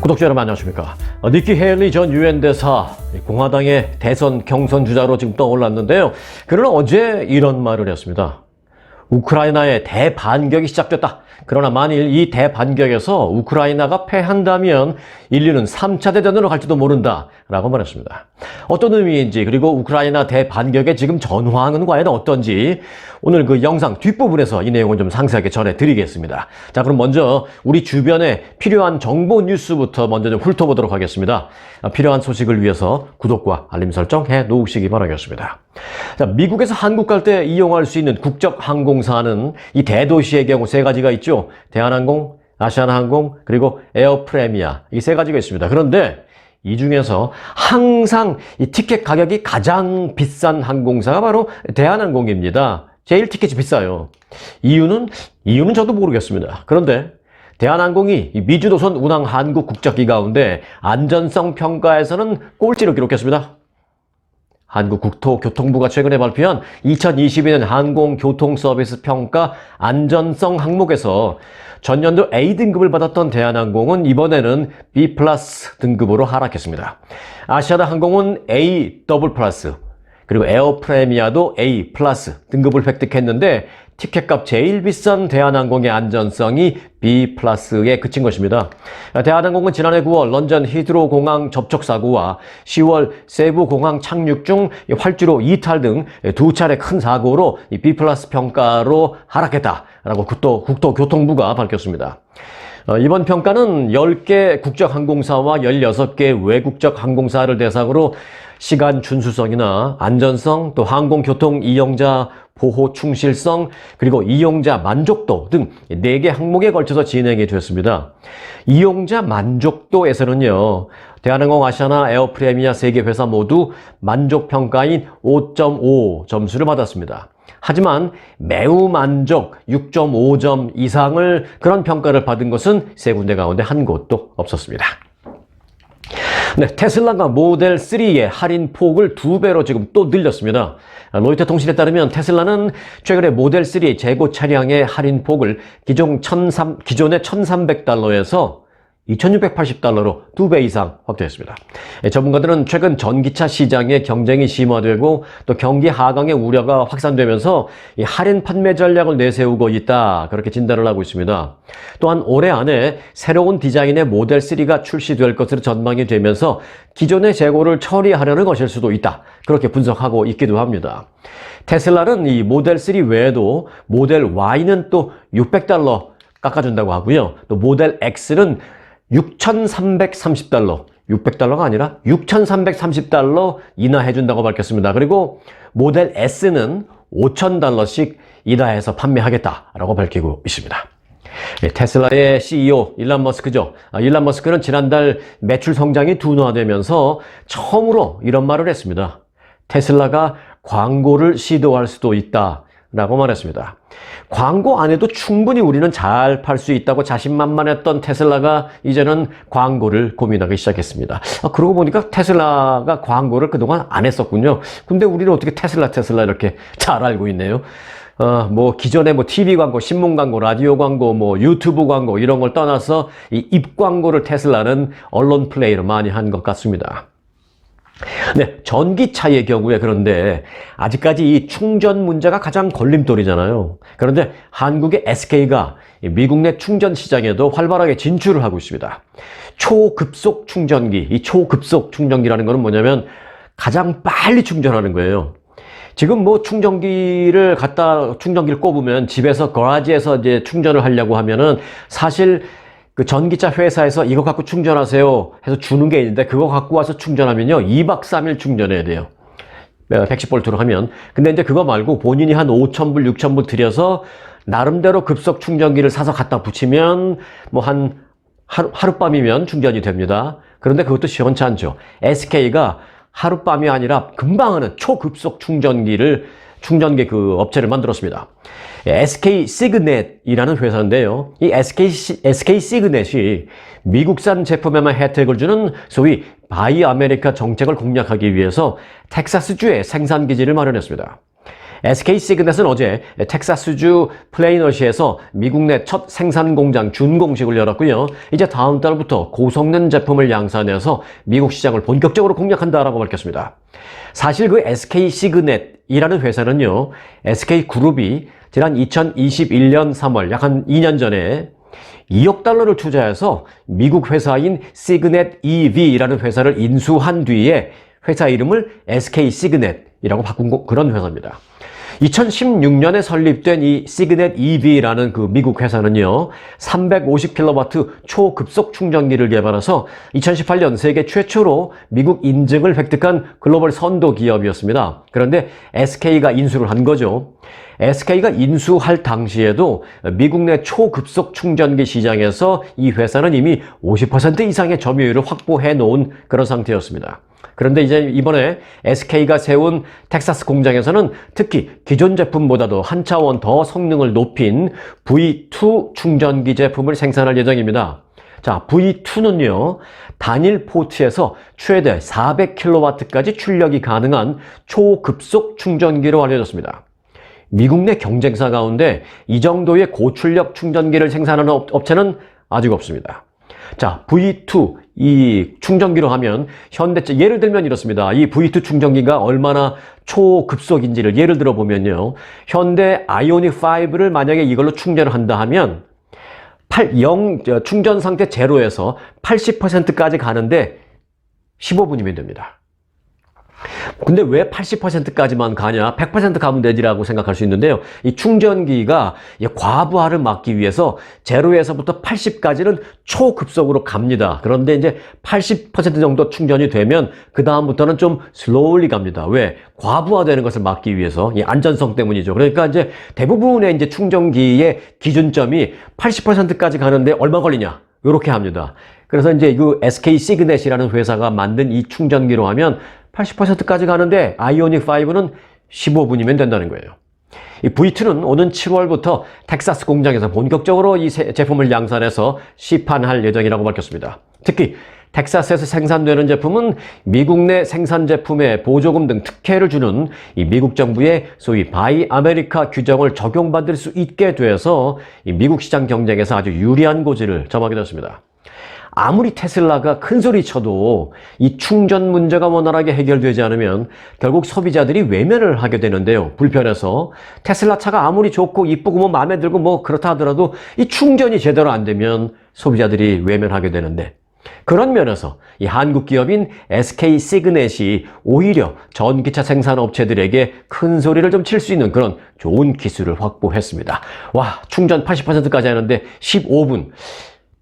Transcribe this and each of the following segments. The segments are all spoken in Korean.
구독자 여러분 안녕하십니까. 니키 헤일리 전 유엔 대사 공화당의 대선 경선 주자로 지금 떠올랐는데요. 그러나 어제 이런 말을 했습니다. 우크라이나의 대반격이 시작됐다. 그러나 만일 이 대반격에서 우크라이나가 패한다면 인류는 3차 대전으로 갈지도 모른다 라고 말했습니다. 어떤 의미인지, 그리고 우크라이나 대반격의 지금 전황은 과연 어떤지 오늘 그 영상 뒷부분에서 이 내용을 좀 상세하게 전해드리겠습니다. 자, 그럼 먼저 우리 주변에 필요한 정보 뉴스부터 먼저 좀 훑어보도록 하겠습니다. 필요한 소식을 위해서 구독과 알림 설정 해 놓으시기 바라겠습니다. 자, 미국에서 한국 갈 때 이용할 수 있는 국적 항공사는 이 대도시의 경우 세 가지가 있죠. 대한항공, 아시아나항공, 그리고 에어프레미아, 이 세 가지가 있습니다. 그런데 이 중에서 항상 이 티켓 가격이 가장 비싼 항공사가 바로 대한항공입니다. 제일 티켓이 비싸요. 이유는 저도 모르겠습니다. 그런데 대한항공이 미주도선 운항 한국 국적기 가운데 안전성 평가에서는 꼴찌로 기록했습니다. 한국국토교통부가 최근에 발표한 2022년 항공교통서비스 평가 안전성 항목에서 전년도 A등급을 받았던 대한항공은 이번에는 B+ 등급으로 하락했습니다. 아시아나항공은 A++, 그리고 에어프레미아도 A+ 등급을 획득했는데 티켓값 제일 비싼 대한항공의 안전성이 B+에 그친 것입니다. 대한항공은 지난해 9월 런던 히드로 공항 접촉 사고와 10월 세부 공항 착륙 중 활주로 이탈 등 두 차례 큰 사고로 B+ 평가로 하락했다라고 국토교통부가 밝혔습니다. 이번 평가는 10개 국적 항공사와 16개 외국적 항공사를 대상으로 시간 준수성이나 안전성, 또 항공교통 이용자 보호 충실성, 그리고 이용자 만족도 등 4개 항목에 걸쳐서 진행이 됐습니다. 이용자 만족도에서는요, 대한항공, 아시아나, 에어프레미아 3개 회사 모두 만족평가인 5.5 점수를 받았습니다. 하지만 매우 만족 6.5점 이상을 그런 평가를 받은 것은 3군데 가운데 한 곳도 없었습니다. 네, 테슬라가 모델 3의 할인 폭을 2배로 지금 또 늘렸습니다. 로이터 통신에 따르면 테슬라는 최근에 모델 3 재고 차량의 할인 폭을 기존의 $1,300에서 $2,680로 2배 이상 확대했습니다. 전문가들은 최근 전기차 시장의 경쟁이 심화되고 또 경기 하강의 우려가 확산되면서 이 할인 판매 전략을 내세우고 있다, 그렇게 진단을 하고 있습니다. 또한 올해 안에 새로운 디자인의 모델 3가 출시될 것으로 전망이 되면서 기존의 재고를 처리하려는 것일 수도 있다, 그렇게 분석하고 있기도 합니다. 테슬라는 이 모델 3 외에도 모델 Y는 또 $600 깎아준다고 하고요. 또 모델 X는 $6,330, $600가 아니라 $6,330 인하해준다고 밝혔습니다. 그리고 모델 S는 $5,000씩 인하해서 판매하겠다라고 밝히고 있습니다. 테슬라의 CEO 일론 머스크죠. 일론 머스크는 지난달 매출 성장이 둔화되면서 처음으로 이런 말을 했습니다. 테슬라가 광고를 시도할 수도 있다 라고 말했습니다. 광고 안 해도 충분히 우리는 잘 팔 수 있다고 자신만만했던 테슬라가 이제는 광고를 고민하기 시작했습니다. 그러고 보니까 테슬라가 광고를 그동안 안 했었군요. 근데 우리는 어떻게 테슬라 이렇게 잘 알고 있네요. 기존에 TV 광고, 신문 광고, 라디오 광고, 유튜브 광고 이런 걸 떠나서 이 입 광고를 테슬라는 언론 플레이로 많이 한 것 같습니다. 네, 전기차의 경우에 그런데 아직까지 이 충전 문제가 가장 걸림돌이잖아요. 그런데 한국의 SK가 미국 내 충전 시장에도 활발하게 진출을 하고 있습니다. 초급속 충전기, 이 초급속 충전기라는 거는 뭐냐면 가장 빨리 충전하는 거예요. 지금 충전기를 꼽으면 집에서 거라지에서 이제 충전을 하려고 하면은 사실 그 전기차 회사에서 이거 갖고 충전하세요 해서 주는 게 있는데 그거 갖고 와서 충전하면요 2박 3일 충전해야 돼요. 110V로 하면. 근데 이제 그거 말고 본인이 한 5,000불, 6,000불 들여서 나름대로 급속 충전기를 사서 갖다 붙이면 하룻밤이면 충전이 됩니다. 그런데 그것도 시원찮죠. SK가 하룻밤이 아니라 금방 하는 초급속 충전기 그 업체를 만들었습니다. SK 시그넷이라는 회사인데요. 이 SK 시그넷이 미국산 제품에만 혜택을 주는 소위 바이 아메리카 정책을 공략하기 위해서 텍사스주에 생산 기지를 마련했습니다. SK 시그넷은 어제 텍사스주 플레이너시에서 미국 내 첫 생산 공장 준공식을 열었고요. 이제 다음 달부터 고성능 제품을 양산해서 미국 시장을 본격적으로 공략한다라고 밝혔습니다. 사실 그 SK 시그넷이라는 회사는요, SK 그룹이 지난 2021년 3월 약 한 2년 전에 2억 달러를 투자해서 미국 회사인 시그넷 EV라는 회사를 인수한 뒤에 회사 이름을 SK 시그넷이라고 바꾼 그런 회사입니다. 2016년에 설립된 이 시그넷 EV라는 그 미국 회사는요, 350kW 초급속 충전기를 개발해서 2018년 세계 최초로 미국 인증을 획득한 글로벌 선도 기업이었습니다. 그런데 SK가 인수를 한 거죠. SK가 인수할 당시에도 미국 내 초급속 충전기 시장에서 이 회사는 이미 50% 이상의 점유율을 확보해 놓은 그런 상태였습니다. 그런데 이제 이번에 SK가 세운 텍사스 공장에서는 특히 기존 제품보다도 한 차원 더 성능을 높인 V2 충전기 제품을 생산할 예정입니다. 자, V2는요, 단일 포트에서 최대 400kW까지 출력이 가능한 초급속 충전기로 알려졌습니다. 미국 내 경쟁사 가운데 이 정도의 고출력 충전기를 생산하는 업체는 아직 없습니다. 자, V2 이 충전기로 하면 현대차 예를 들면 이렇습니다. 이 V2 충전기가 얼마나 초급속인지를 예를 들어 보면요. 현대 아이오닉 5를 만약에 이걸로 충전을 한다 하면 충전 상태 0에서 80%까지 가는데 15분이면 됩니다. 근데 왜 80%까지만 가냐? 100% 가면 되지라고 생각할 수 있는데요. 이 충전기가 과부하를 막기 위해서 0에서부터 80까지는 초급속으로 갑니다. 그런데 이제 80% 정도 충전이 되면 그 다음부터는 좀 슬로울리 갑니다. 왜? 과부하되는 것을 막기 위해서, 이 안전성 때문이죠. 그러니까 이제 대부분의 이제 충전기의 기준점이 80%까지 가는데 얼마 걸리냐? 이렇게 합니다. 그래서 이제 그 SK 시그넷이라는 회사가 만든 이 충전기로 하면 80%까지 가는데 아이오닉 5는 15분이면 된다는 거예요. 이 V2는 오는 7월부터 텍사스 공장에서 본격적으로 이 제품을 양산해서 시판할 예정이라고 밝혔습니다. 특히 텍사스에서 생산되는 제품은 미국 내 생산 제품에 보조금 등 특혜를 주는 이 미국 정부의 소위 바이 아메리카 규정을 적용받을 수 있게 돼서 이 미국 시장 경쟁에서 아주 유리한 고지를 점하게 됐습니다. 아무리 테슬라가 큰 소리 쳐도 이 충전 문제가 원활하게 해결되지 않으면 결국 소비자들이 외면을 하게 되는데요. 불편해서 테슬라 차가 아무리 좋고 이쁘고 뭐 마음에 들고 뭐 그렇다 하더라도 이 충전이 제대로 안 되면 소비자들이 외면하게 되는데, 그런 면에서 이 한국 기업인 SK 시그넷이 오히려 전기차 생산 업체들에게 큰 소리를 좀 칠 수 있는 그런 좋은 기술을 확보했습니다. 와, 충전 80%까지 하는데 15분.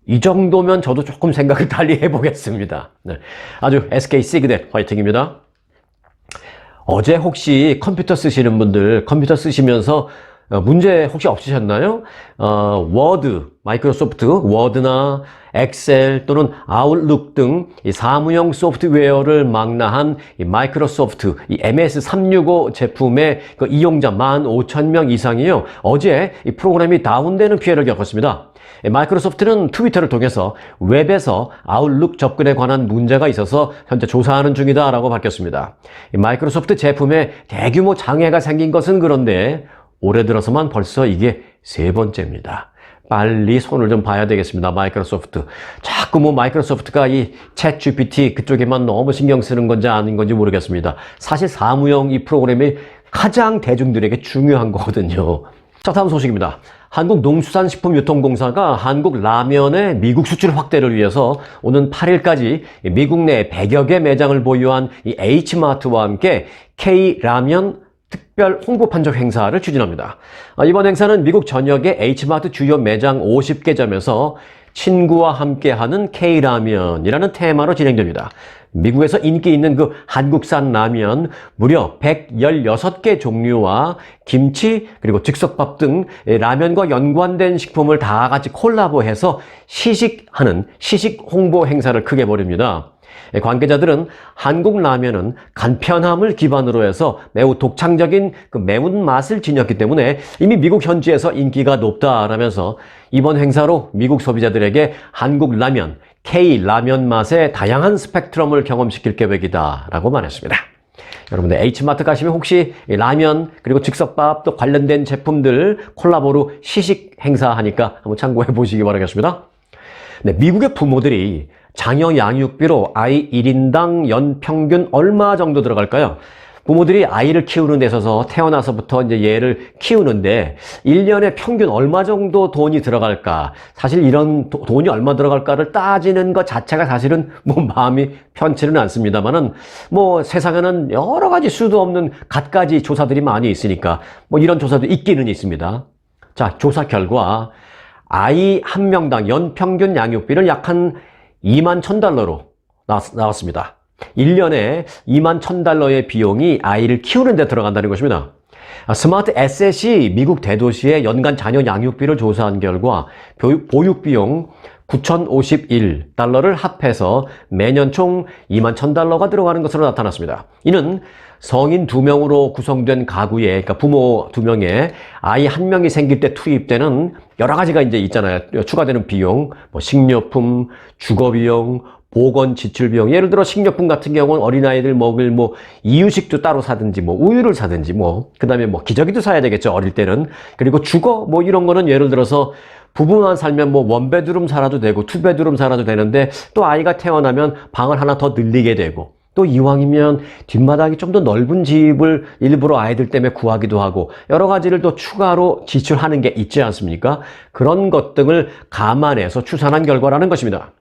이 정도면 저도 조금 생각을 달리 해보겠습니다. 네. 아주 SK 시그넷 화이팅입니다. 어제 혹시 컴퓨터 쓰시는 분들, 컴퓨터 쓰시면서 문제 혹시 없으셨나요? 워드, 마이크로소프트 워드나 엑셀 또는 아웃룩 등 이 사무용 소프트웨어를 망라한 이 마이크로소프트 이 MS365 제품의 그 이용자 15,000명 이상이요. 어제 이 프로그램이 다운되는 피해를 겪었습니다. 마이크로소프트는 트위터를 통해서 웹에서 아웃룩 접근에 관한 문제가 있어서 현재 조사하는 중이다라고 밝혔습니다. 마이크로소프트 제품에 대규모 장애가 생긴 것은 그런데 올해 들어서만 벌써 이게 3번째입니다. 빨리 손을 좀 봐야 되겠습니다. 마이크로소프트. 자꾸 뭐 마이크로소프트가 이 챗 GPT 그쪽에만 너무 신경 쓰는 건지 아닌 건지 모르겠습니다. 사실 사무용 이 프로그램이 가장 대중들에게 중요한 거거든요. 자, 다음 소식입니다. 한국농수산식품유통공사가 한국 라면의 미국 수출 확대를 위해서 오는 8일까지 미국 내 100여 개 매장을 보유한 이 H마트와 함께 K라면 특별 홍보 판촉 행사를 추진합니다. 이번 행사는 미국 전역의 H마트 주요 매장 50개점에서 친구와 함께하는 K라면이라는 테마로 진행됩니다. 미국에서 인기 있는 그 한국산 라면 무려 116개 종류와 김치 그리고 즉석밥 등 라면과 연관된 식품을 다 같이 콜라보해서 시식하는 시식 홍보 행사를 크게 벌입니다. 관계자들은 한국 라면은 간편함을 기반으로 해서 매우 독창적인 그 매운 맛을 지녔기 때문에 이미 미국 현지에서 인기가 높다라면서 이번 행사로 미국 소비자들에게 한국 라면, K라면 맛의 다양한 스펙트럼을 경험시킬 계획이다라고 말했습니다. 여러분들 H마트 가시면 혹시 라면 그리고 즉석밥 또 관련된 제품들 콜라보로 시식 행사하니까 한번 참고해 보시기 바라겠습니다. 네, 미국의 부모들이 자녀 양육비로 아이 1인당 연평균 얼마 정도 들어갈까요? 부모들이 아이를 키우는 데 있어서 태어나서부터 이제 얘를 키우는데 1년에 평균 얼마 정도 돈이 들어갈까? 사실 이런 돈이 얼마 들어갈까를 따지는 것 자체가 사실은 뭐 마음이 편치는 않습니다만은 뭐 세상에는 여러 가지 수도 없는 갖가지 조사들이 많이 있으니까 뭐 이런 조사도 있기는 있습니다. 자, 조사 결과 아이 한 명당 연평균 양육비는 약 한 21,000달러로 나왔습니다. 1년에 21,000달러의 비용이 아이를 키우는 데 들어간다는 것입니다. 스마트 에셋이 미국 대도시의 연간 자녀 양육비를 조사한 결과 보육비용 9,051달러를 합해서 매년 총 21,000달러가 들어가는 것으로 나타났습니다. 이는 성인 2명으로 구성된 가구에, 그러니까 부모 2명에 아이 1명이 생길 때 투입되는 여러 가지가 이제 있잖아요. 추가되는 비용, 뭐 식료품, 주거비용, 보건 지출 비용. 예를 들어 식료품 같은 경우는 어린아이들 먹을 뭐 이유식도 따로 사든지 뭐 우유를 사든지 뭐 그다음에 뭐 기저귀도 사야 되겠죠, 어릴 때는. 그리고 주거 뭐 이런 거는 예를 들어서 부부만 살면 뭐 원베드룸 살아도 되고 투베드룸 살아도 되는데 또 아이가 태어나면 방을 하나 더 늘리게 되고 또 이왕이면 뒷마당이 좀 더 넓은 집을 일부러 아이들 때문에 구하기도 하고 여러 가지를 또 추가로 지출하는 게 있지 않습니까? 그런 것 등을 감안해서 추산한 결과라는 것입니다.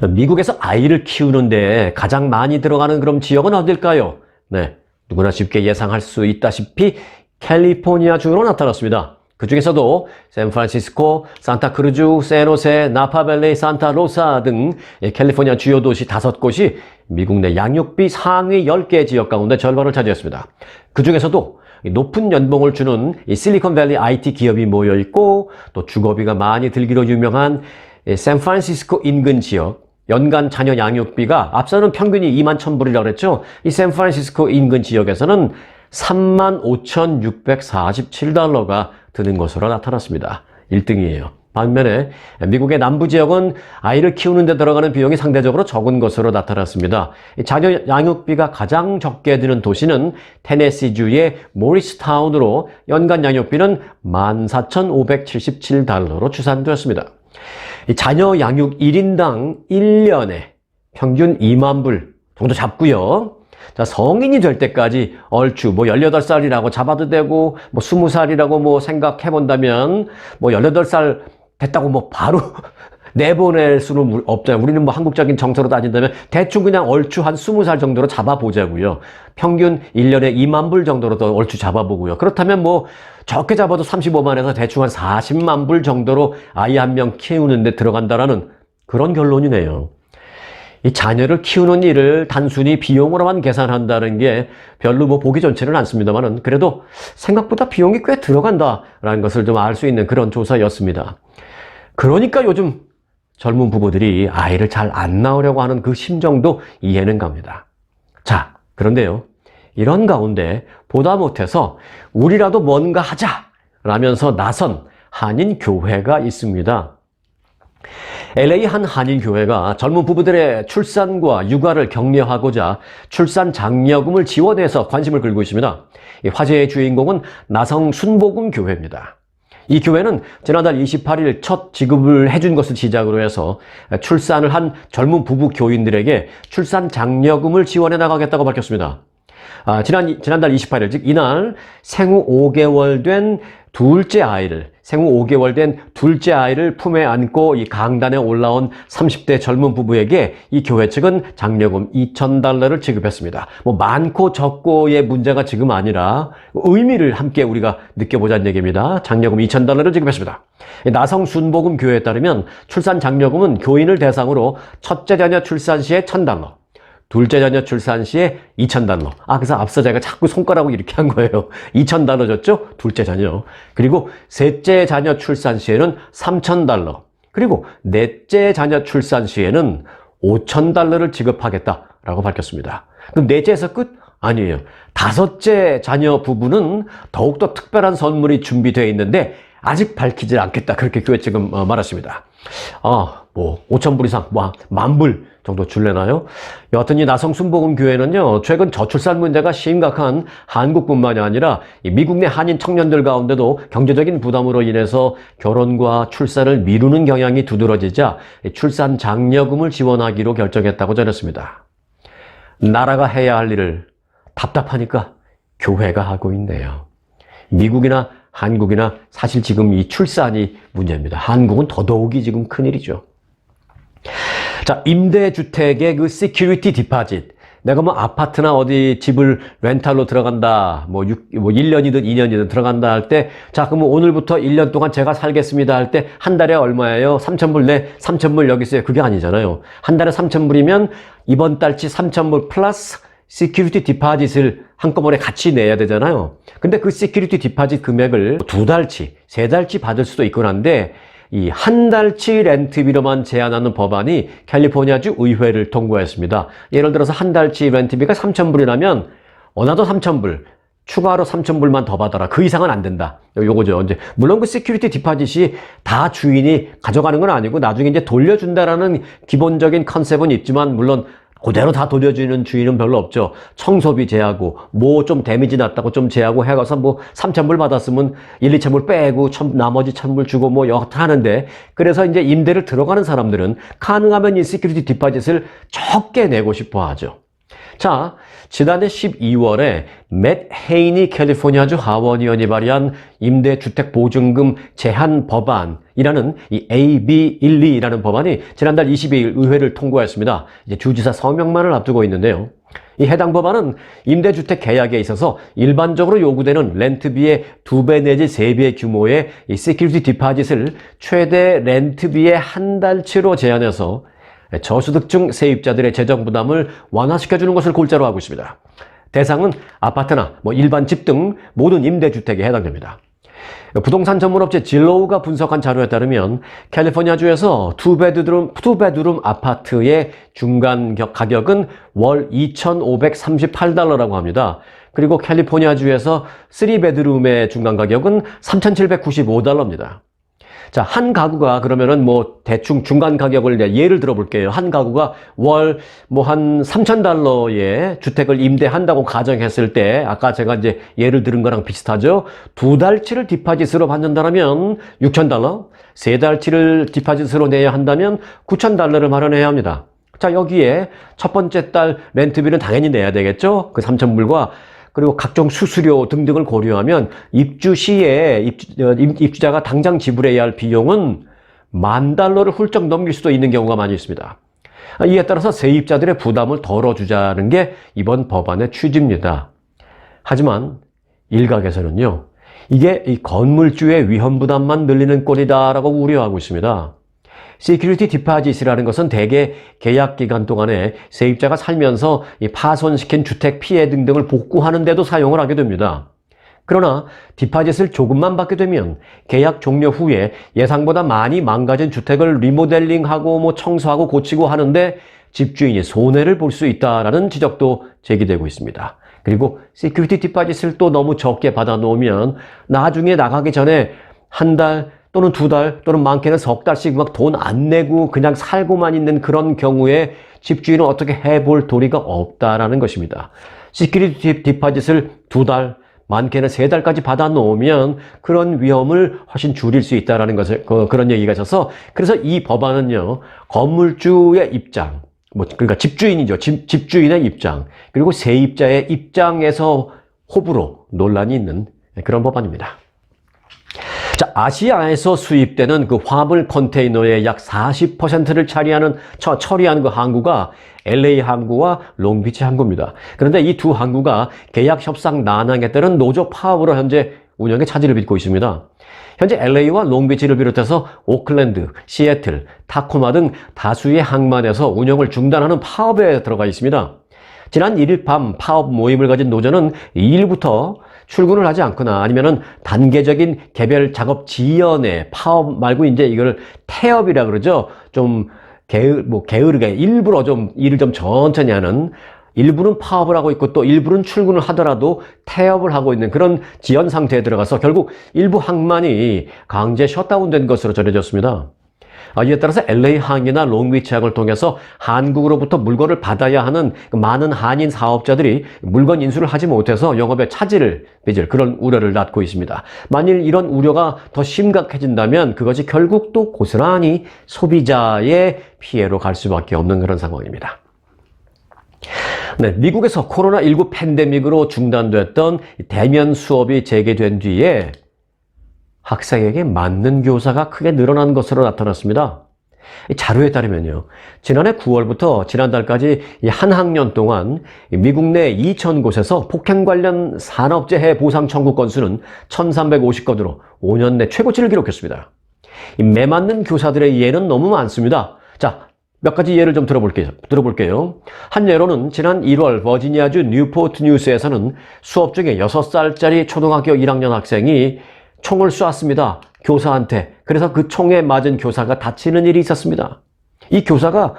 미국에서 아이를 키우는데 가장 많이 들어가는 그런 지역은 어딜까요? 네, 누구나 쉽게 예상할 수 있다시피 캘리포니아 주로 나타났습니다. 그 중에서도 샌프란시스코, 산타크루즈, 샌호세, 나파밸리, 산타로사 등 캘리포니아 주요 도시 5곳이 미국 내 양육비 상위 10개 지역 가운데 절반을 차지했습니다. 그 중에서도 높은 연봉을 주는 실리콘밸리 IT 기업이 모여 있고 또 주거비가 많이 들기로 유명한 샌프란시스코 인근 지역, 연간 자녀 양육비가 앞서는 평균이 21,000불이라고 그랬죠. 이 샌프란시스코 인근 지역에서는 35,647달러가 드는 것으로 나타났습니다. 1등이에요. 반면에 미국의 남부 지역은 아이를 키우는 데 들어가는 비용이 상대적으로 적은 것으로 나타났습니다. 자녀 양육비가 가장 적게 드는 도시는 테네시주의 모리스타운으로 연간 양육비는 14,577달러로 추산되었습니다. 자녀 양육 1인당 1년에 평균 2만 불 정도 잡고요. 자, 성인이 될 때까지 얼추 뭐 18살이라고 잡아도 되고 뭐 20살이라고 뭐 생각해 본다면 뭐 18살 됐다고 뭐 바로 내보낼 수는 없잖아요. 우리는 뭐 한국적인 정서로 따진다면 대충 그냥 얼추 한 20살 정도로 잡아보자고요. 평균 1년에 2만 불 정도로 더 얼추 잡아보고요. 그렇다면 뭐 적게 잡아도 35만에서 대충 한 40만 불 정도로 아이 한 명 키우는데 들어간다라는 그런 결론이네요. 이 자녀를 키우는 일을 단순히 비용으로만 계산한다는 게 별로 뭐 보기 좋지는 않습니다만은 그래도 생각보다 비용이 꽤 들어간다라는 것을 좀 알 수 있는 그런 조사였습니다. 그러니까 요즘 젊은 부부들이 아이를 잘 안 낳으려고 하는 그 심정도 이해는 갑니다. 자, 그런데요. 이런 가운데 보다 못해서 우리라도 뭔가 하자 라면서 나선 한인교회가 있습니다. LA 한 한인교회가 젊은 부부들의 출산과 육아를 격려하고자 출산 장려금을 지원해서 관심을 끌고 있습니다. 이 화제의 주인공은 나성 순복음교회입니다. 이 교회는 지난달 28일 첫 지급을 해준 것을 시작으로 해서 출산을 한 젊은 부부 교인들에게 출산 장려금을 지원해 나가겠다고 밝혔습니다. 지난달 28일, 즉 이날 생후 5개월 된 생후 5개월 된 둘째 아이를 품에 안고 이 강단에 올라온 30대 젊은 부부에게 이 교회 측은 장려금 2,000달러를 지급했습니다. 뭐 많고 적고의 문제가 지금 아니라 의미를 함께 우리가 느껴보자는 얘기입니다. 장려금 2,000달러를 지급했습니다. 나성 순복음 교회에 따르면 출산 장려금은 교인을 대상으로 첫째 자녀 출산 시에 1,000달러, 둘째 자녀 출산 시에 2,000달러. 그래서 앞서 제가 자꾸 손가락으로 이렇게 한 거예요. 2,000달러 줬죠? 둘째 자녀. 그리고 셋째 자녀 출산 시에는 3,000달러. 그리고 넷째 자녀 출산 시에는 5,000달러를 지급하겠다라고 밝혔습니다. 그럼 넷째에서 끝? 아니에요. 다섯째 자녀 부부는 더욱더 특별한 선물이 준비되어 있는데 아직 밝히지 않겠다. 그렇게 교회 지금 말했습니다. 뭐 5,000불 이상, 뭐 10,000불 정도 줄래나요? 여하튼 이 나성순복음교회는요, 최근 저출산 문제가 심각한 한국뿐만이 아니라 미국 내 한인 청년들 가운데도 경제적인 부담으로 인해서 결혼과 출산을 미루는 경향이 두드러지자 출산 장려금을 지원하기로 결정했다고 전했습니다. 나라가 해야 할 일을 답답하니까 교회가 하고 있네요. 미국이나 한국이나 사실 지금 이 출산이 문제입니다. 한국은 더더욱이 지금 큰일이죠. 자, 임대주택의 그 시큐리티 디파짓. 내가 뭐 아파트나 어디 집을 렌탈로 들어간다. 뭐 1년이든 2년이든 들어간다 할 때, 자, 그럼 오늘부터 1년 동안 제가 살겠습니다 할 때 한 달에 얼마예요? 3,000불 네, 3,000불 여기 있어요. 그게 아니잖아요. 한 달에 3,000불이면 이번 달치 3,000불 플러스 시큐리티 디파짓을 한꺼번에 같이 내야 되잖아요. 근데 그 시큐리티 디파짓 금액을 2달치, 3달치 받을 수도 있곤 한데 이 한 달치 렌트비로만 제한하는 법안이 캘리포니아주 의회를 통과했습니다. 예를 들어서 한 달치 렌트비가 3,000불이라면 원하도 3,000불, 추가로 3,000불만 더 받아라. 그 이상은 안 된다. 요거죠. 이제 물론 그 시큐리티 디파짓이 다 주인이 가져가는 건 아니고 나중에 이제 돌려준다라는 기본적인 컨셉은 있지만 물론 그대로 다 돌려주는 주인은 별로 없죠. 청소비 제하고 뭐 좀 데미지 났다고 좀 제하고 해가서 뭐 3,000불 받았으면 1, 2,000불 빼고 나머지 1,000불 주고 뭐 여하튼 하는데, 그래서 이제 임대를 들어가는 사람들은 가능하면 이 시큐리티 디파짓을 적게 내고 싶어 하죠. 자, 지난해 12월에 맷 헤이니 캘리포니아주 하원의원이 발의한 임대주택보증금 제한 법안이라는 이 AB12라는 법안이 지난달 22일 의회를 통과했습니다. 이제 주지사 서명만을 앞두고 있는데요. 이 해당 법안은 임대주택 계약에 있어서 일반적으로 요구되는 렌트비의 2배 내지 3배의 규모의 이 시큐리티 디파짓을 최대 렌트비의 한 달치로 제한해서 저소득층 세입자들의 재정 부담을 완화시켜주는 것을 골자로 하고 있습니다. 대상은 아파트나 뭐 일반 집 등 모든 임대주택에 해당됩니다. 부동산 전문업체 질로우가 분석한 자료에 따르면 캘리포니아주에서 투베드룸 아파트의 중간 가격은 월 2,538달러라고 합니다. 그리고 캘리포니아주에서 3베드룸의 중간 가격은 3,795달러입니다. 자, 한 가구가 그러면은 뭐 대충 중간 가격을 예를 들어 볼게요. 한 가구가 월 뭐 한 3,000달러의 주택을 임대한다고 가정했을 때 아까 제가 이제 예를 들은 거랑 비슷하죠. 2달치를 디파짓으로 받는다면 6,000달러, 3달치를 디파짓으로 내야 한다면 9,000달러를 마련해야 합니다. 자, 여기에 첫 번째 달 렌트비는 당연히 내야 되겠죠. 그 3,000불과 그리고 각종 수수료 등등을 고려하면 입주 시에 입주자가 당장 지불해야 할 비용은 $10,000를 훌쩍 넘길 수도 있는 경우가 많이 있습니다. 이에 따라서 세입자들의 부담을 덜어주자는 게 이번 법안의 취지입니다. 하지만 일각에서는요, 이게 이 건물주의 위험 부담만 늘리는 꼴이다라고 우려하고 있습니다. 시큐리티 디파짓이라는 것은 대개 계약 기간 동안에 세입자가 살면서 파손시킨 주택 피해 등등을 복구하는 데도 사용을 하게 됩니다. 그러나 디파짓을 조금만 받게 되면 계약 종료 후에 예상보다 많이 망가진 주택을 리모델링하고 뭐 청소하고 고치고 하는데 집주인이 손해를 볼 수 있다라는 지적도 제기되고 있습니다. 그리고 시큐리티 디파짓을 또 너무 적게 받아 놓으면 나중에 나가기 전에 한 달 또는 2달 또는 많게는 석 달씩 막 돈 안 내고 그냥 살고만 있는 그런 경우에 집주인은 어떻게 해볼 도리가 없다라는 것입니다. 시큐리티 디파짓을 2달, 많게는 3달까지 받아 놓으면 그런 위험을 훨씬 줄일 수 있다라는 것을 그런 얘기가 있어서, 그래서 이 법안은요, 건물주의 입장, 그러니까 집주인이죠. 집주인의 입장, 그리고 세입자의 입장에서 호불호, 논란이 있는 그런 법안입니다. 자, 아시아에서 수입되는 그 화물 컨테이너의 약 40%를 처리하는 그 항구가 LA 항구와 롱비치 항구입니다. 그런데 이 두 항구가 계약 협상 난항에 따른 노조 파업으로 현재 운영에 차질을 빚고 있습니다. 현재 LA와 롱비치를 비롯해서 오클랜드, 시애틀, 타코마 등 다수의 항만에서 운영을 중단하는 파업에 들어가 있습니다. 지난 1일 밤 파업 모임을 가진 노조는 2일부터 출근을 하지 않거나 아니면은 단계적인 개별 작업 지연에, 파업 말고 이제 이걸 태업이라 그러죠. 좀 게으르게 일부러 좀 일을 좀 천천히 하는 일부는 파업을 하고 있고 또 일부는 출근을 하더라도 태업을 하고 있는 그런 지연 상태에 들어가서 결국 일부 항만이 강제 셧다운된 것으로 전해졌습니다. 이에 따라서 LA 항이나 롱비치 항을 통해서 한국으로부터 물건을 받아야 하는 많은 한인 사업자들이 물건 인수를 하지 못해서 영업에 차질을 빚을 그런 우려를 낳고 있습니다. 만일 이런 우려가 더 심각해진다면 그것이 결국 또 고스란히 소비자의 피해로 갈 수밖에 없는 그런 상황입니다. 네, 미국에서 코로나19 팬데믹으로 중단됐던 대면 수업이 재개된 뒤에 학생에게 맞는 교사가 크게 늘어난 것으로 나타났습니다. 자료에 따르면요, 지난해 9월부터 지난달까지 한 학년 동안 미국 내 2,000곳에서 폭행 관련 산업재해 보상 청구 건수는 1,350건으로 5년 내 최고치를 기록했습니다. 매맞는 교사들의 예는 너무 많습니다. 자, 몇 가지 예를 좀 들어볼게요. 한 예로는 지난 1월 버지니아주 뉴포트 뉴스에서는 수업 중에 6살짜리 초등학교 1학년 학생이 총을 쏘았습니다. 교사한테. 그래서 그 총에 맞은 교사가 다치는 일이 있었습니다. 이 교사가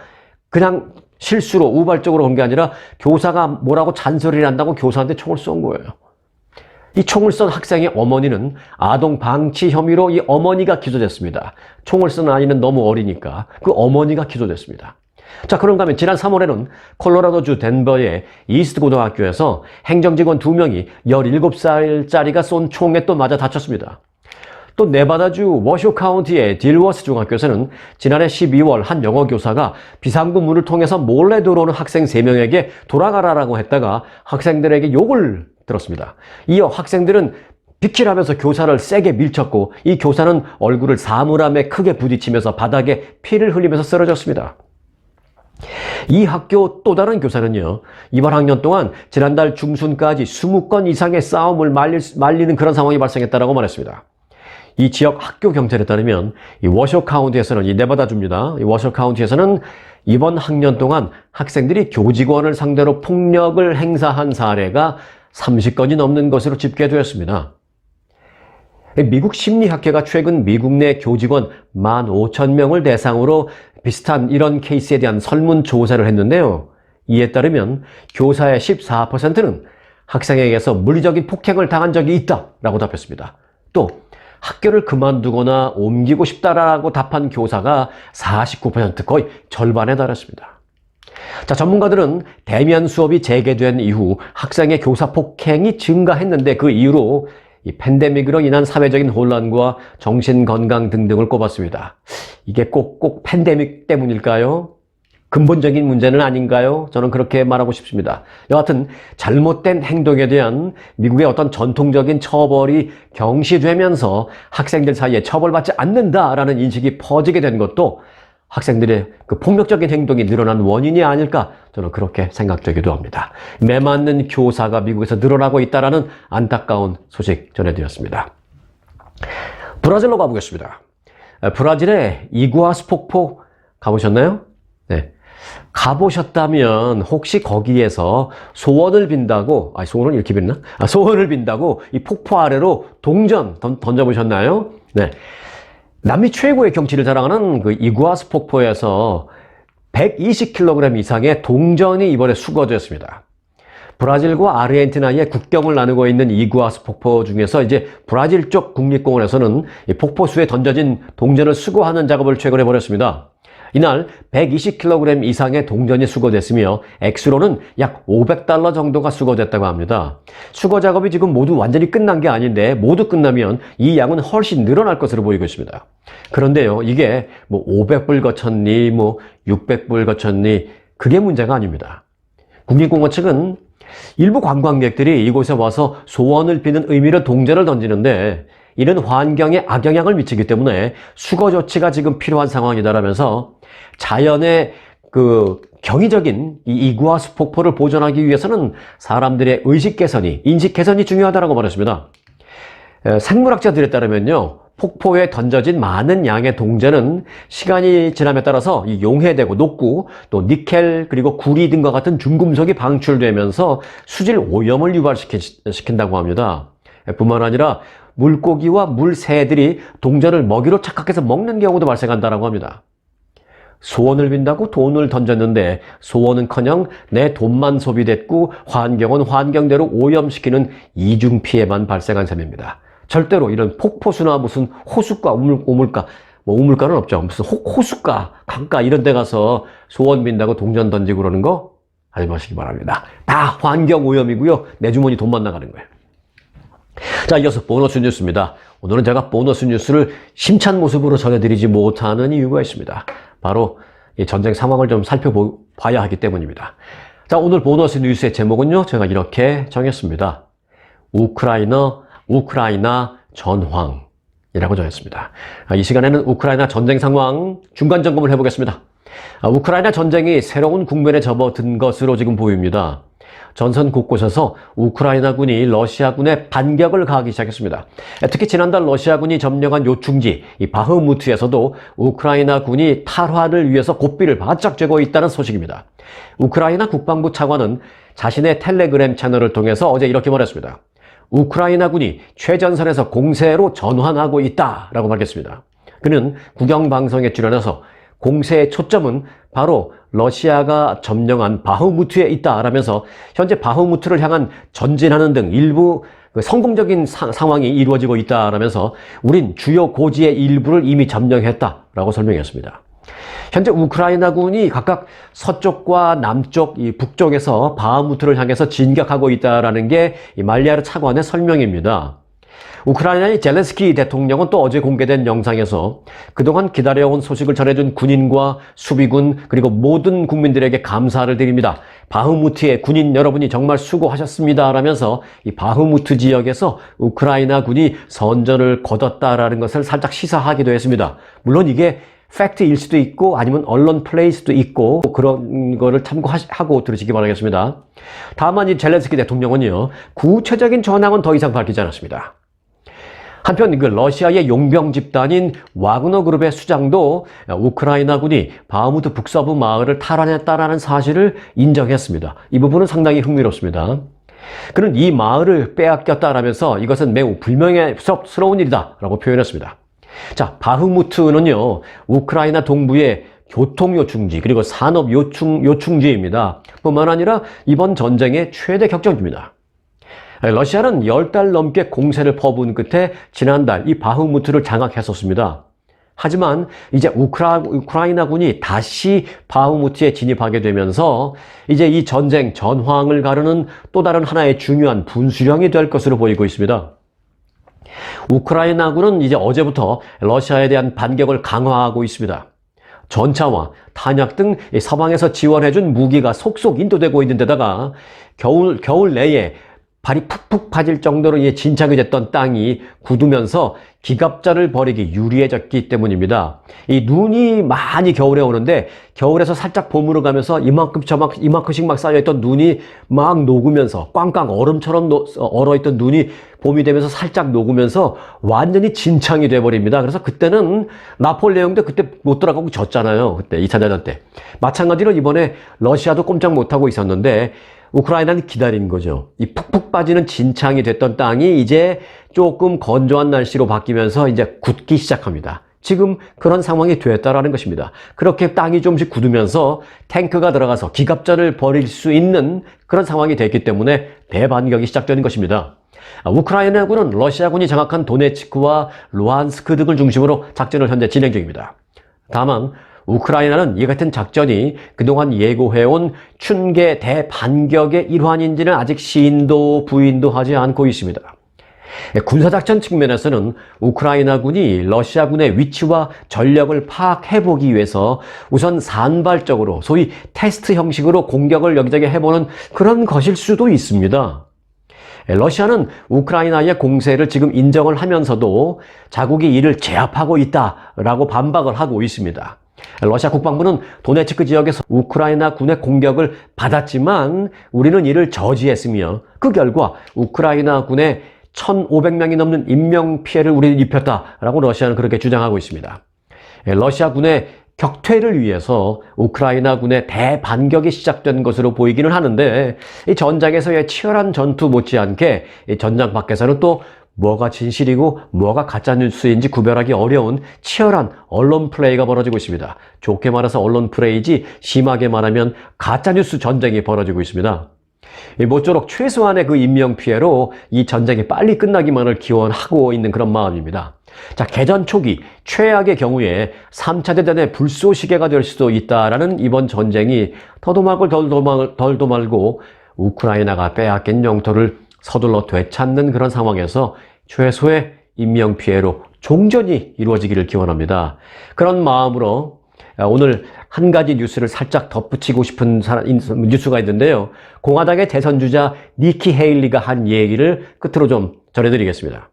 그냥 실수로 우발적으로 온 게 아니라 교사가 뭐라고 잔소리를 한다고 교사한테 총을 쏜 거예요. 이 총을 쏜 학생의 어머니는 아동 방치 혐의로 이 어머니가 기소됐습니다. 총을 쏜 아이는 너무 어리니까 그 어머니가 기소됐습니다. 자, 그런가 하면 지난 3월에는 콜로라도주 덴버의 이스트 고등학교에서 행정직원 2명이 17살짜리가 쏜 총에 또 맞아 다쳤습니다. 또 네바다주 워쇼 카운티의 딜워스 중학교에서는 지난해 12월 한 영어 교사가 비상구 문을 통해서 몰래 들어오는 학생 3명에게 돌아가라라고 했다가 학생들에게 욕을 들었습니다. 이어 학생들은 비키라면서 교사를 세게 밀쳤고 이 교사는 얼굴을 사물함에 크게 부딪히면서 바닥에 피를 흘리면서 쓰러졌습니다. 이 학교 또 다른 교사는요, 이번 학년 동안 지난달 중순까지 20건 이상의 싸움을 말리는 그런 상황이 발생했다고 말했습니다. 이 지역 학교 경찰에 따르면 이 워셔 카운티에서는, 이 네바다주입니다. 이 워셔 카운티에서는 이번 학년 동안 학생들이 교직원을 상대로 폭력을 행사한 사례가 30건이 넘는 것으로 집계되었습니다. 미국 심리학회가 최근 미국 내 교직원 15,000명을 대상으로 비슷한 이런 케이스에 대한 설문조사를 했는데요. 이에 따르면 교사의 14%는 학생에게서 물리적인 폭행을 당한 적이 있다라고 답했습니다. 또 학교를 그만두거나 옮기고 싶다라고 답한 교사가 49%, 거의 절반에 달했습니다. 자, 전문가들은 대면 수업이 재개된 이후 학생의 교사 폭행이 증가했는데 그 이유로 이 팬데믹으로 인한 사회적인 혼란과 정신건강 등등을 꼽았습니다. 이게 꼭 팬데믹 때문일까요? 근본적인 문제는 아닌가요? 저는 그렇게 말하고 싶습니다. 여하튼 잘못된 행동에 대한 미국의 어떤 전통적인 처벌이 경시되면서 학생들 사이에 처벌받지 않는다라는 인식이 퍼지게 된 것도 학생들의 그 폭력적인 행동이 늘어난 원인이 아닐까, 저는 그렇게 생각되기도 합니다. 매맞는 교사가 미국에서 늘어나고 있다는 안타까운 소식 전해드렸습니다. 브라질로 가보겠습니다. 브라질의 이구아수 폭포 가보셨나요? 네. 가보셨다면 혹시 거기에서 소원을 빈다고, 소원을 이렇게 빈나? 소원을 빈다고 이 폭포 아래로 동전 던져보셨나요? 네. 남미 최고의 경치를 자랑하는 그 이구아수 폭포에서 120kg 이상의 동전이 이번에 수거되었습니다. 브라질과 아르헨티나의 국경을 나누고 있는 이구아수 폭포 중에서 이제 브라질 쪽 국립공원에서는 이 폭포수에 던져진 동전을 수거하는 작업을 최근에 벌였습니다. 이날 120kg 이상의 동전이 수거됐으며 액수로는 약 $500 정도가 수거됐다고 합니다. 수거 작업이 지금 모두 완전히 끝난 게 아닌데 모두 끝나면 이 양은 훨씬 늘어날 것으로 보이고 있습니다. 그런데요, 이게 500불 거쳤니 600불 거쳤니 그게 문제가 아닙니다. 국립공원 측은 일부 관광객들이 이곳에 와서 소원을 비는 의미로 동전을 던지는데 이는 환경에 악영향을 미치기 때문에 수거 조치가 지금 필요한 상황이다라면서 자연의 그 경이적인 이 이구아수 폭포를 보존하기 위해서는 사람들의 의식 개선이, 인식 개선이 중요하다고 말했습니다. 생물학자들에 따르면요, 폭포에 던져진 많은 양의 동전은 시간이 지남에 따라서 용해되고 녹고 또 니켈 그리고 구리 등과 같은 중금속이 방출되면서 수질 오염을 유발시킨다고 합니다. 뿐만 아니라 물고기와 물새들이 동전을 먹이로 착각해서 먹는 경우도 발생한다고 합니다. 소원을 빈다고 돈을 던졌는데 소원은커녕 내 돈만 소비됐고 환경은 환경대로 오염시키는 이중 피해만 발생한 셈입니다. 절대로 이런 폭포수나 무슨 호숫가, 우물가, 뭐 우물가는 없죠. 무슨 호숫가, 강가 이런 데 가서 소원 빈다고 동전 던지고 그러는 거 하지 마시기 바랍니다. 다 환경 오염이고요. 내 주머니 돈만 나가는 거예요. 자, 이어서 보너스 뉴스입니다. 오늘은 제가 보너스 뉴스를 심찬 모습으로 전해드리지 못하는 이유가 있습니다. 바로 이 전쟁 상황을 좀 살펴봐야 하기 때문입니다. 자, 오늘 보너스 뉴스의 제목은요, 제가 이렇게 정했습니다. 우크라이나 전황이라고 정했습니다. 이 시간에는 우크라이나 전쟁 상황 중간 점검을 해보겠습니다. 우크라이나 전쟁이 새로운 국면에 접어든 것으로 지금 보입니다. 전선 곳곳에서 우크라이나군이 러시아군의 반격을 가하기 시작했습니다. 특히 지난달 러시아군이 점령한 요충지 이 바흐무트에서도 우크라이나군이 탈환을 위해서 고삐를 바짝 쬐고 있다는 소식입니다. 우크라이나 국방부 차관은 자신의 텔레그램 채널을 통해서 어제 이렇게 말했습니다. 우크라이나군이 최전선에서 공세로 전환하고 있다라고 밝혔습니다. 그는 국영방송에 출연해서 공세의 초점은 바로 러시아가 점령한 바흐무트에 있다라면서 현재 바흐무트를 향한 전진하는 등 일부 성공적인 상황이 이루어지고 있다라면서 우린 주요 고지의 일부를 이미 점령했다라고 설명했습니다. 현재 우크라이나군이 각각 서쪽과 남쪽, 북쪽에서 바흐무트를 향해서 진격하고 있다라는 게 말리아르 차관의 설명입니다. 우크라이나의 젤렌스키 대통령은 또 어제 공개된 영상에서 그동안 기다려온 소식을 전해준 군인과 수비군 그리고 모든 국민들에게 감사를 드립니다. 바흐무트의 군인 여러분이 정말 수고하셨습니다. 라면서 이 바흐무트 지역에서 우크라이나 군이 선전을 거뒀다라는 것을 살짝 시사하기도 했습니다. 물론 이게 팩트일 수도 있고 아니면 언론 플레이일 수도 있고 그런 거를 참고하고 들으시기 바라겠습니다. 다만 이 젤렌스키 대통령은요, 구체적인 전황은 더 이상 밝히지 않았습니다. 한편 러시아의 용병 집단인 와그너 그룹의 수장도 우크라이나군이 바흐무트 북서부 마을을 탈환했다라는 사실을 인정했습니다. 이 부분은 상당히 흥미롭습니다. 그는 이 마을을 빼앗겼다라면서 이것은 매우 불명예스러운 일이다라고 표현했습니다. 자, 바흐무트는요, 우크라이나 동부의 교통요충지 그리고 산업요충지입니다. 뿐만 아니라 이번 전쟁의 최대 격전지입니다. 러시아는 10달 넘게 공세를 퍼부은 끝에 지난달 이 바흐무트를 장악했었습니다. 하지만 이제 우크라이나군이 다시 바흐무트에 진입하게 되면서 이제 이 전쟁 전황을 가르는 또 다른 하나의 중요한 분수령이 될 것으로 보이고 있습니다. 우크라이나군은 이제 어제부터 러시아에 대한 반격을 강화하고 있습니다. 전차와 탄약 등 서방에서 지원해준 무기가 속속 인도되고 있는 데다가 겨울 내에 발이 푹푹 파질 정도로 진창이 됐던 땅이 굳으면서 기갑자를 벌이기 유리해졌기 때문입니다. 이 눈이 많이 겨울에 오는데 겨울에서 살짝 봄으로 가면서 이만큼씩 막 쌓여있던 눈이 막 녹으면서 꽝꽝 얼음처럼 얼어있던 눈이 봄이 되면서 살짝 녹으면서 완전히 진창이 돼버립니다. 그래서 그때는 나폴레옹도 그때 못 들어가고 졌잖아요. 그때 2차 대전 때. 마찬가지로 이번에 러시아도 꼼짝 못하고 있었는데 우크라이나는 기다린 거죠. 이 푹푹 빠지는 진창이 됐던 땅이 이제 조금 건조한 날씨로 바뀌면서 이제 굳기 시작합니다. 지금 그런 상황이 됐다라는 것입니다. 그렇게 땅이 좀씩 굳으면서 탱크가 들어가서 기갑자를 벌일 수 있는 그런 상황이 됐기 때문에 대반격이 시작되는 것입니다. 우크라이나군은 러시아군이 장악한 도네츠크와 루한스크 등을 중심으로 작전을 현재 진행 중입니다. 다만 우크라이나는 이 같은 작전이 그동안 예고해온 춘계 대반격의 일환인지는 아직 시인도 부인도 하지 않고 있습니다. 군사작전 측면에서는 우크라이나군이 러시아군의 위치와 전력을 파악해보기 위해서 우선 산발적으로 소위 테스트 형식으로 공격을 여기저기 해보는 그런 것일 수도 있습니다. 러시아는 우크라이나의 공세를 지금 인정을 하면서도 자국이 이를 제압하고 있다라고 반박을 하고 있습니다. 러시아 국방부는 도네츠크 지역에서 우크라이나 군의 공격을 받았지만 우리는 이를 저지했으며 그 결과 우크라이나 군의 1,500명이 넘는 인명피해를 우리는 입혔다라고 러시아는 그렇게 주장하고 있습니다. 러시아 군의 격퇴를 위해서 우크라이나 군의 대반격이 시작된 것으로 보이기는 하는데 이 전장에서의 치열한 전투 못지않게 이 전장 밖에서는 또 뭐가 진실이고 뭐가 가짜뉴스인지 구별하기 어려운 치열한 언론 플레이가 벌어지고 있습니다. 좋게 말해서 언론 플레이지 심하게 말하면 가짜뉴스 전쟁이 벌어지고 있습니다. 모쪼록 최소한의 그 인명피해로 이 전쟁이 빨리 끝나기만을 기원하고 있는 그런 마음입니다. 자, 개전 초기 최악의 경우에 3차 대전의 불쏘시개가 될 수도 있다라는 이번 전쟁이 더도 말고 덜도 말고 우크라이나가 빼앗긴 영토를 서둘러 되찾는 그런 상황에서 최소의 인명피해로 종전이 이루어지기를 기원합니다. 그런 마음으로 오늘 한 가지 뉴스를 살짝 덧붙이고 싶은 뉴스가 있는데요. 공화당의 대선주자 니키 헤일리가 한 얘기를 끝으로 좀 전해드리겠습니다.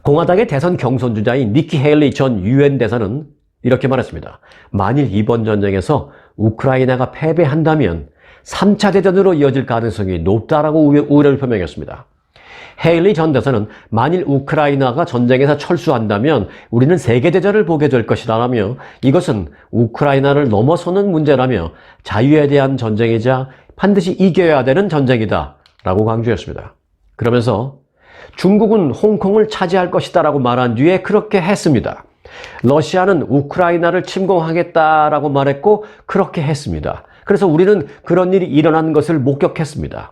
공화당의 대선 경선주자인 니키 헤일리 전 유엔 대사는 이렇게 말했습니다. 만일 이번 전쟁에서 우크라이나가 패배한다면 3차 대전으로 이어질 가능성이 높다라고 우려를 표명했습니다. 헤일리 전 대사는 만일 우크라이나가 전쟁에서 철수한다면 우리는 세계대전을 보게 될 것이라며 이것은 우크라이나를 넘어서는 문제라며 자유에 대한 전쟁이자 반드시 이겨야 되는 전쟁이다 라고 강조했습니다. 그러면서 중국은 홍콩을 차지할 것이다 라고 말한 뒤에 그렇게 했습니다. 러시아는 우크라이나를 침공하겠다라고 말했고 그렇게 했습니다. 그래서 우리는 그런 일이 일어난 것을 목격했습니다.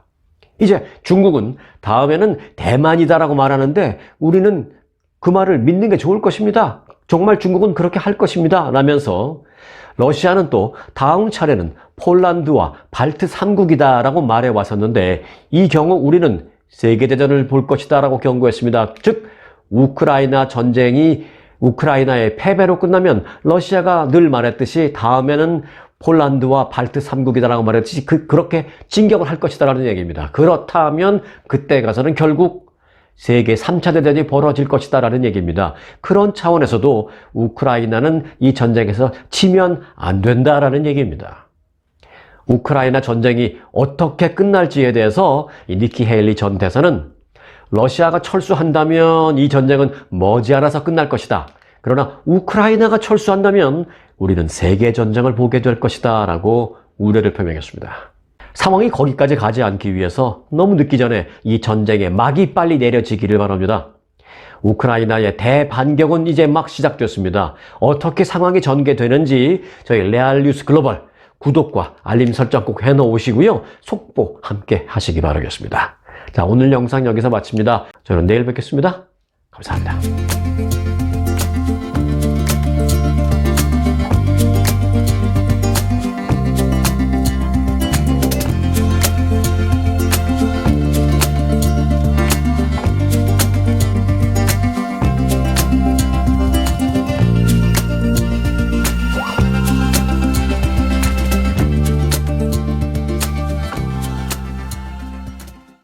이제 중국은 다음에는 대만이다라고 말하는데 우리는 그 말을 믿는 게 좋을 것입니다. 정말 중국은 그렇게 할 것입니다. 라면서 러시아는 또 다음 차례는 폴란드와 발트 3국이다 라고 말해 왔었는데 이 경우 우리는 세계대전을 볼 것이다 라고 경고했습니다. 즉 우크라이나 전쟁이 우크라이나의 패배로 끝나면 러시아가 늘 말했듯이 다음에는 폴란드와 발트 3국이다라고 말했듯이 그렇게 진격을 할 것이다라는 얘기입니다. 그렇다면 그때 가서는 결국 세계 3차 대전이 벌어질 것이다라는 얘기입니다. 그런 차원에서도 우크라이나는 이 전쟁에서 지면 안 된다라는 얘기입니다. 우크라이나 전쟁이 어떻게 끝날지에 대해서 이 니키 헤일리 전 대사는 러시아가 철수한다면 이 전쟁은 머지않아서 끝날 것이다. 그러나 우크라이나가 철수한다면 우리는 세계전쟁을 보게 될 것이다 라고 우려를 표명했습니다. 상황이 거기까지 가지 않기 위해서 너무 늦기 전에 이 전쟁의 막이 빨리 내려지기를 바랍니다. 우크라이나의 대반격은 이제 막 시작됐습니다. 어떻게 상황이 전개되는지 저희 레알뉴스 글로벌 구독과 알림 설정 꼭 해놓으시고요. 속보 함께 하시기 바라겠습니다. 자, 오늘 영상 여기서 마칩니다. 저는 내일 뵙겠습니다. 감사합니다.